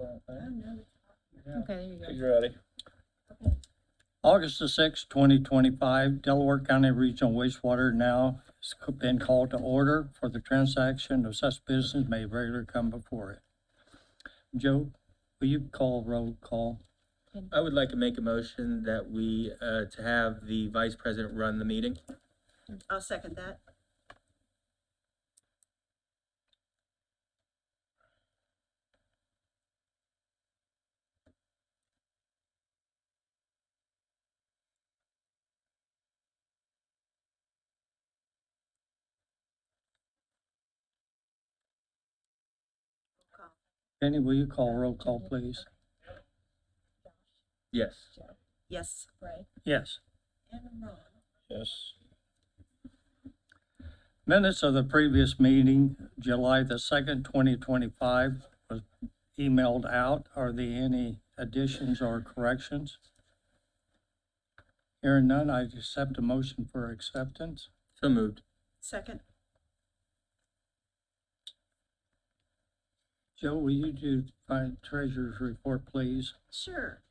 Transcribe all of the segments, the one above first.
on the thing. Yeah. Okay, there you go. He's ready. August the 6th, 2025, Delaware County Regional Wastewater now has been called to order for the transaction of such business may regularly come before it. Joe, will you call roll call? I would like to make a motion that we, to have the vice president run the meeting. I'll second that. Penny, will you call roll call, please? Yes. Yes. Yes. Yes. Minutes of the previous meeting, July the 2nd, 2025, was emailed out. Are there any additions or corrections? Hearing none, I accept a motion for acceptance. So moved. Second. Joe, will you do treasurer's report, please? Sure.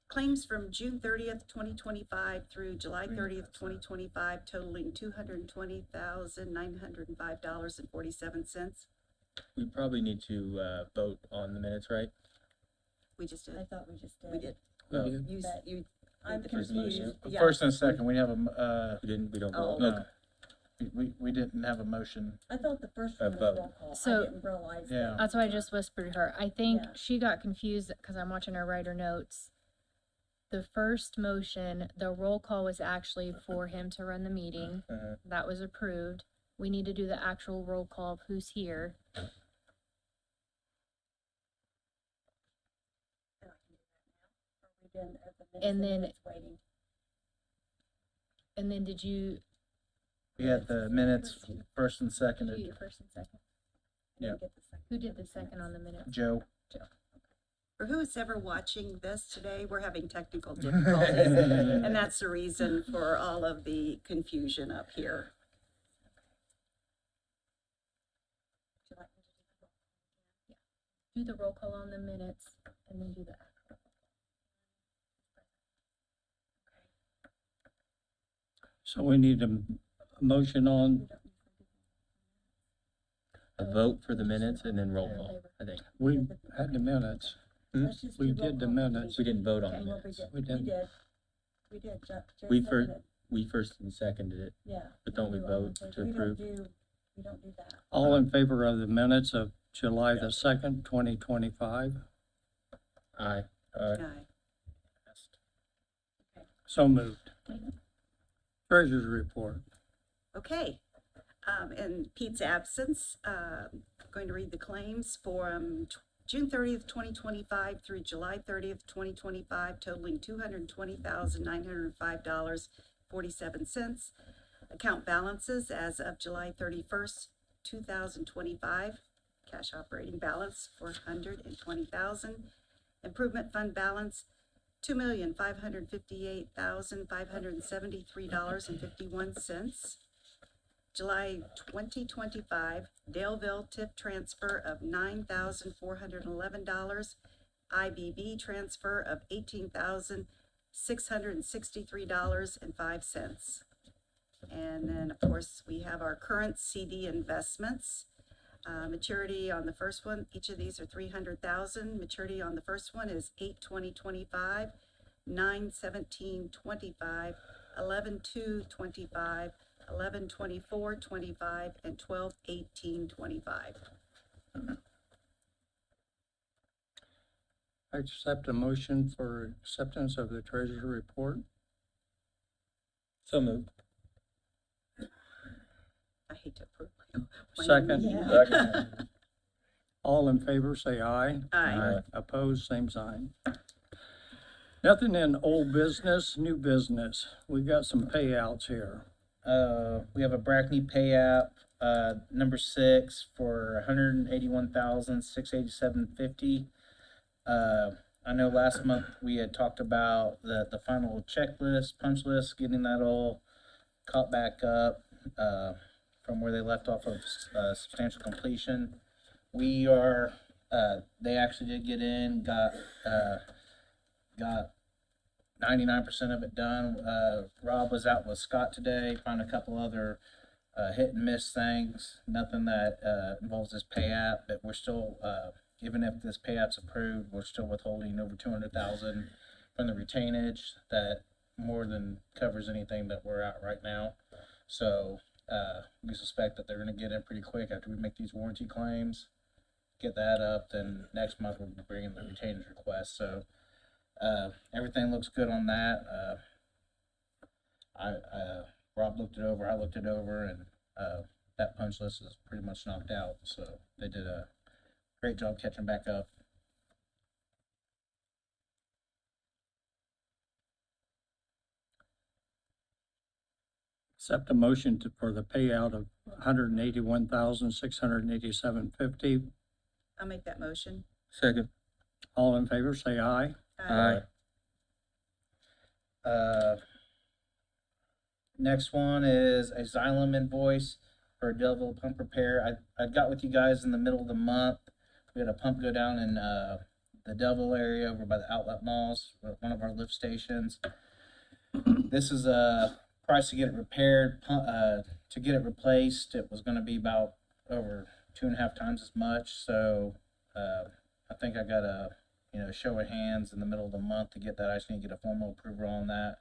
Claims from June 30th, 2025 through July 30th, 2025 totaling $220,905.47. We probably need to, vote on the minutes, right? We just did. I thought we just did. We did. Oh, We did. You, But you I'm the first confused. motion. Yeah. First and second, we have we don't Oh, vote. no. We didn't have a motion. I thought the first A one was vote. roll call. So- I didn't realize Yeah. that. That's why I just whispered to her. I think Yeah. she got confused because I'm watching her write her notes. The first motion, the roll call was actually for him to run the meeting. That was approved. We need to do the actual roll call of who's here. We didn't at the And minutes, then- it's waiting. And then did you We had the minutes first and do seconded. your first and second? I didn't Yeah. get the second. Who did the second on the minutes? Joe. For who is ever watching this today, we're having technical difficulties. And that's the reason for all of the confusion up here. Would you like me to do the roll call? Do the roll call on the minutes and then do the actual. So we need a motion on, A vote for the minutes and then roll call, I think. we had the minutes. Let's just We do roll did the call, minutes. We didn't vote on Okay. the Well, we minutes. did. We We did. did. We did. Just We seconded. We first and seconded it, Yeah. but don't we Do all in vote favor. to We approve? We don't do that. All in favor of the minutes of July the 2nd, 2025? Aye. Aye. So moved. Treasurer's report. Okay. In Pete's absence, I'm going to read the claims for June 30th, 2025 through July 30th, 2025 totaling $220,905.47. Account balances as of July 31st, 2025. Cash operating balance $420,000. Improvement fund balance $2,558,573.51. July 2025, Daleville tip transfer of $9,411, IBB transfer of $18,663.05. And then, of course, we have our current CD investments. Maturity on the first one, each of these are $300,000. Maturity on the first one is 8/20/25, 9/17/25, 11/2/25, 11/24/25, and 12/18/25. I accept a motion for acceptance of the treasurer's report. So moved. I hate to approve my Second. Yeah. Second. All in favor, say aye. Aye. Opposed, same sign. Nothing in old business, new business. We've got some payouts here. We have a Brackney payout, number 6 for $181,687.50. I know last month we had talked about the final checklist, punch list, getting that all caught back up, from where they left off of, substantial completion. We are They actually did get in, got 99% of it done. Rob was out with Scott today, found a couple other hit and miss things. Nothing that involves this pay app, but we're still, even if this pay app's approved, we're still withholding over 200,000 from the retainage that more than covers anything that we're at right now. So we suspect that they're going to get in pretty quick after we make these warranty claims. Get that up, then next month we'll be bringing the retainage request. So everything looks good on that. Rob looked it over, I looked it over, and that punch list is pretty much knocked out. So they did a great job catching back up. Accept a motion for the payout of $181,687.50. I'll make that motion. Second. All in favor, say aye. Aye. Next one is a Xylem invoice for a Delaware pump repair. I got with you guys in the middle of the month. We had a pump go down in the Delaware area over by the outlet malls, one of our lift stations. This is a price to get it repaired. To get it replaced, it was going to be about over 2.5 times as much. So I think I got a show of hands in the middle of the month to get that. I just need to get a formal approval on that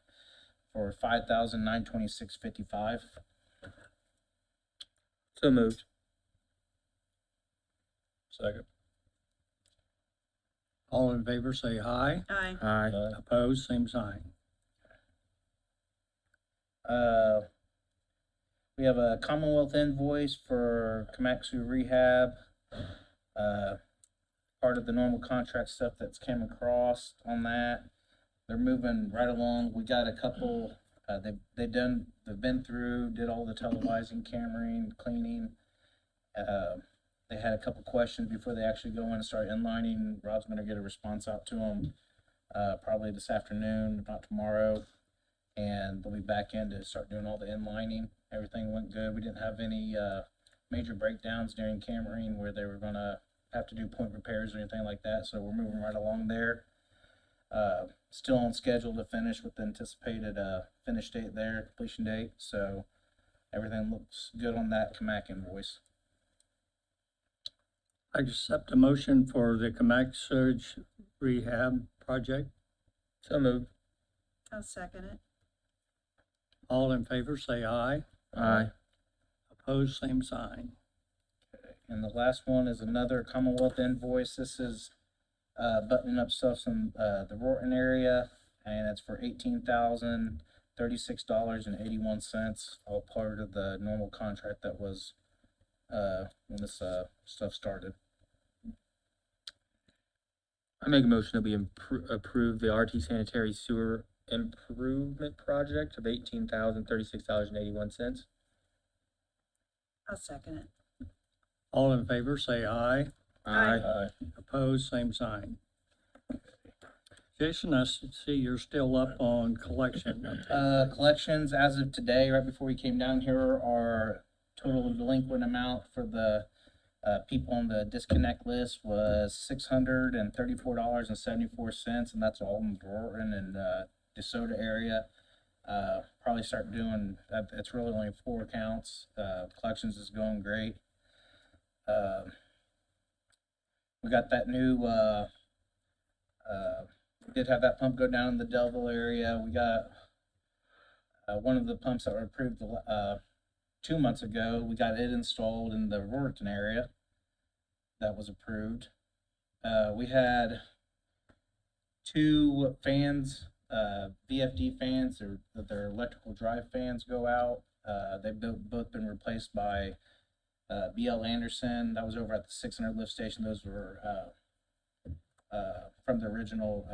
for $5,926.55. So moved. Second. All in favor, say aye. Aye. Aye. Opposed, same sign. We have a Commonwealth invoice for Komatsu Rehab. Part of the normal contract stuff that's came across on that. They're moving right along. We got a couple, they've been through, did all the televising, cameraing, cleaning. They had a couple questions before they actually go in and start inlining. Rob's gonna get a response out to them, probably this afternoon, if not tomorrow. And they'll be back in to start doing all the inlining. Everything went good. We didn't have any, major breakdowns during cameraing where they were gonna have to do point repairs or anything like that. So we're moving right along there. Still on schedule to finish with the anticipated finish date there, completion date. So everything looks good on that Kamak invoice. I accept a motion for the Kamak Surge Rehab Project. So moved. I'll second it. All in favor, say aye. Aye. Opposed, same sign. And the last one is another Commonwealth invoice. This is buttoning up stuff from the Rorton area, and it's for $18,036.81. All part of the normal contract that was when this stuff started. I make a motion that we approve the RT Sanitary Sewer Improvement Project of $18,036.81. I'll second it. All in favor, say aye. Aye. Opposed, same sign. Jason, I see you're still up on collection. Collections as of today, right before we came down here, our total delinquent amount for the people on the disconnect list was $634.74, and that's all in Rorton and DeSoto area. Probably start doing that. It's really only 4 accounts. Collections is going great. We got that new, we did have that pump go down in the Delaware area. We got one of the pumps that were approved 2 months ago. We got it installed in the Rorton area. That was approved. We had 2 fans, VFD fans, or their electrical drive fans go out. They've both been replaced by BL Anderson. That was over at the 600 lift station. Those were from the original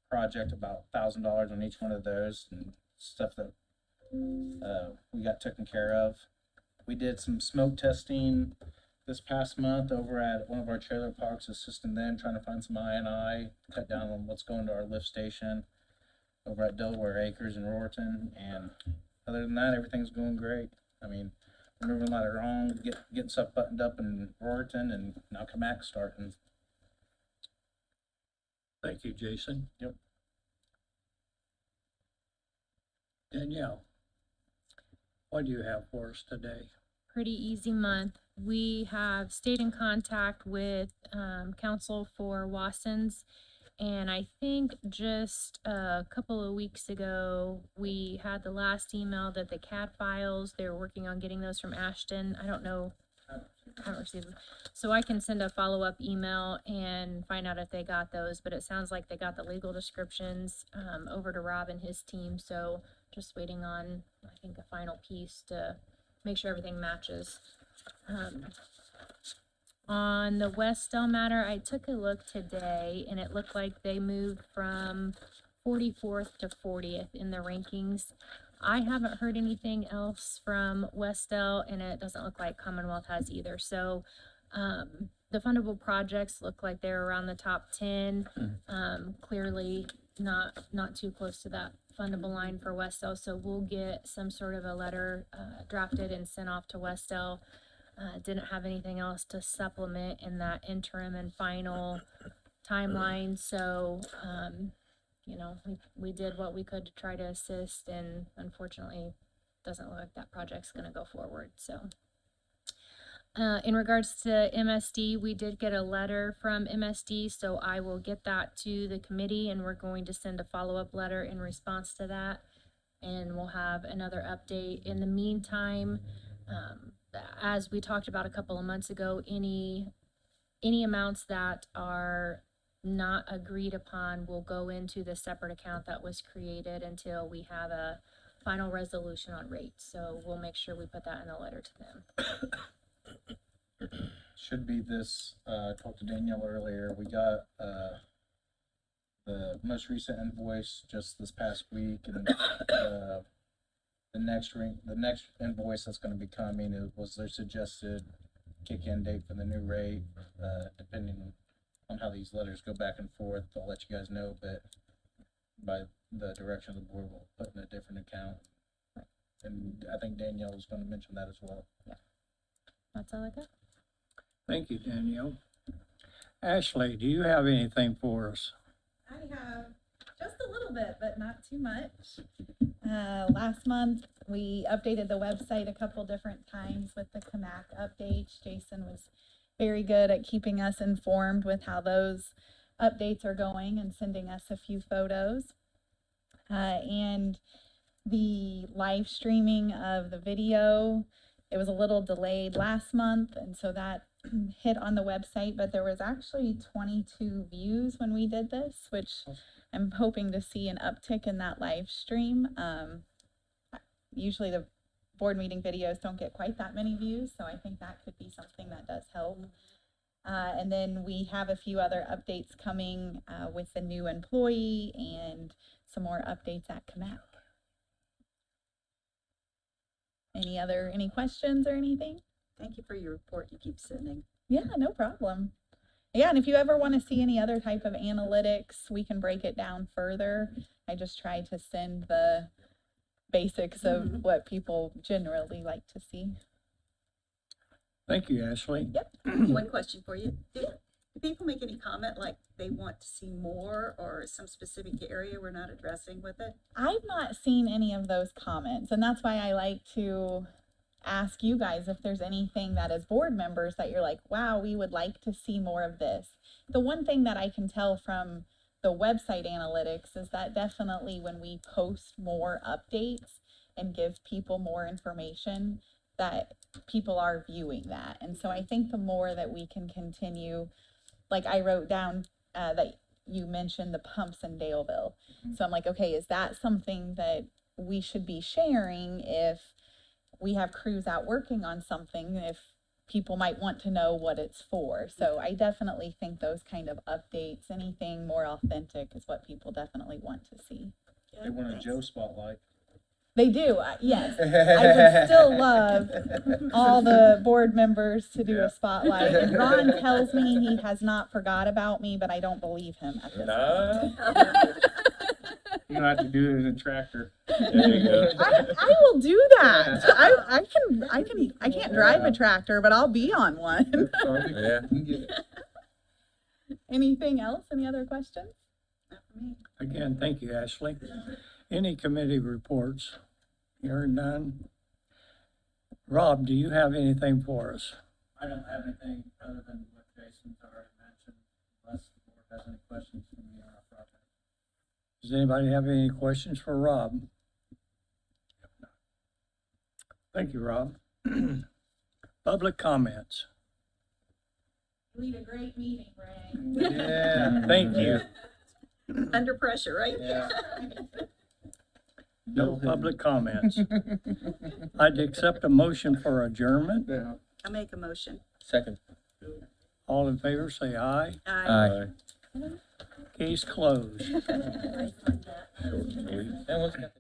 project, about $1,000 on each one of those, and stuff that we got taken care of. We did some smoke testing this past month over at one of our trailer parks, assisting them, trying to find some I&I, cut down on what's going to our lift station over at Delaware Acres in Rorton. And other than that, everything's going great. I mean, we're moving a lot along, getting stuff buttoned up in Rorton, and now Kamak's starting. Thank you, Jason. Yep. Danielle, what do you have for us today? Pretty easy month. We have stayed in contact with counsel for Wassons, and I think just a couple of weeks ago, we had the last email that the CAD files, they were working on getting those from Ashton. I don't know, I haven't received them. So I can send a follow-up email and find out if they got those, but it sounds like they got the legal descriptions over to Rob and his team, so just waiting on, I think, a final piece to make sure everything matches. On the Westell matter, I took a look today and it looked like they moved from 44th to 40th in the rankings. I haven't heard anything else from Westell and it doesn't look like Commonwealth has either. So, the fundable projects look like they're around the top 10. Clearly not too close to that fundable line for Westell. So we'll get some sort of a letter, drafted and sent off to Westell. Didn't have anything else to supplement in that interim and final timeline, so, we did what we could to try to assist, and unfortunately, doesn't look like that project's gonna go forward, so. In regards to MSD, we did get a letter from MSD, so I will get that to the committee, and we're going to send a follow-up letter in response to that, and we'll have another update. In the meantime, as we talked about a couple of months ago, any amounts that are not agreed upon will go into the separate account that was created until we have a final resolution on rates. So we'll make sure we put that in a letter to them. Should be this, I talked to Danielle earlier, we got, the most recent invoice just this past week, and, the next invoice that's gonna be coming was their suggested kick-in date for the new rate, depending on how these letters go back and forth, I'll let you guys know, but by the direction of the board, we'll put in a different account. And I think Danielle was gonna mention that as well. That's all I got. Thank you, Danielle. Ashley, do you have anything for us? I have just a little bit, but not too much. Last month, we updated the website a couple different times with the CAMAC updates. Jason was very good at keeping us informed with how those updates are going and sending us a few photos. And the live streaming of the video, it was a little delayed last month, and so that hit on the website, but there was actually 22 views when we did this, which I'm hoping to see an uptick in that live stream. Usually the board meeting videos don't get quite that many views, so I think that could be something that does help. And then we have a few other updates coming with the new employee and some more updates at CAMAC. Any questions or anything? Thank you for your report you keep sending. Yeah, no problem. Yeah, and if you ever want to see any other type of analytics, we can break it down further. I just try to send the basics of what people generally like to see. Thank you, Ashley. Yep. One question for you. Do people make any comment like they want to see more or some specific area we're not addressing with it? I've not seen any of those comments, and that's why I like to ask you guys if there's anything that as board members that you're like, wow, we would like to see more of this. The one thing that I can tell from the website analytics is that definitely when we post more updates and give people more information, that people are viewing that. And so I think the more that we can continue, like I wrote down that you mentioned the pumps in Daleville. So I'm like, okay, is that something that we should be sharing if we have crews out working on something, if people might want to know what it's for? So I definitely think those kind of updates, anything more authentic is what people definitely want to see. They want a Joe spotlight. They do, yes. I would still love all the board members to do a spotlight. And Ron tells me he has not forgot about me, but I don't believe him at this point. You're gonna have to do it in a tractor. There you go. I will do that. I can't drive a tractor, but I'll be on one. Yeah. Anything else? Any other questions? me. Again, thank you, Ashley. Any committee reports? Hearing none. Rob, do you have anything for us? I don't have anything other than what Jason's already mentioned, unless the board has any questions for me on our project. Does anybody have any questions for Rob? Thank you, Rob. Public comments. Lead a great meeting, Ray. Yeah. Thank you. Under pressure, right? Yeah. No public comments. I'd accept a motion for adjournment. Yeah. I'll make a motion. Second. All in favor, say aye. Aye. Aye. Case closed. Short and sweet. And what's got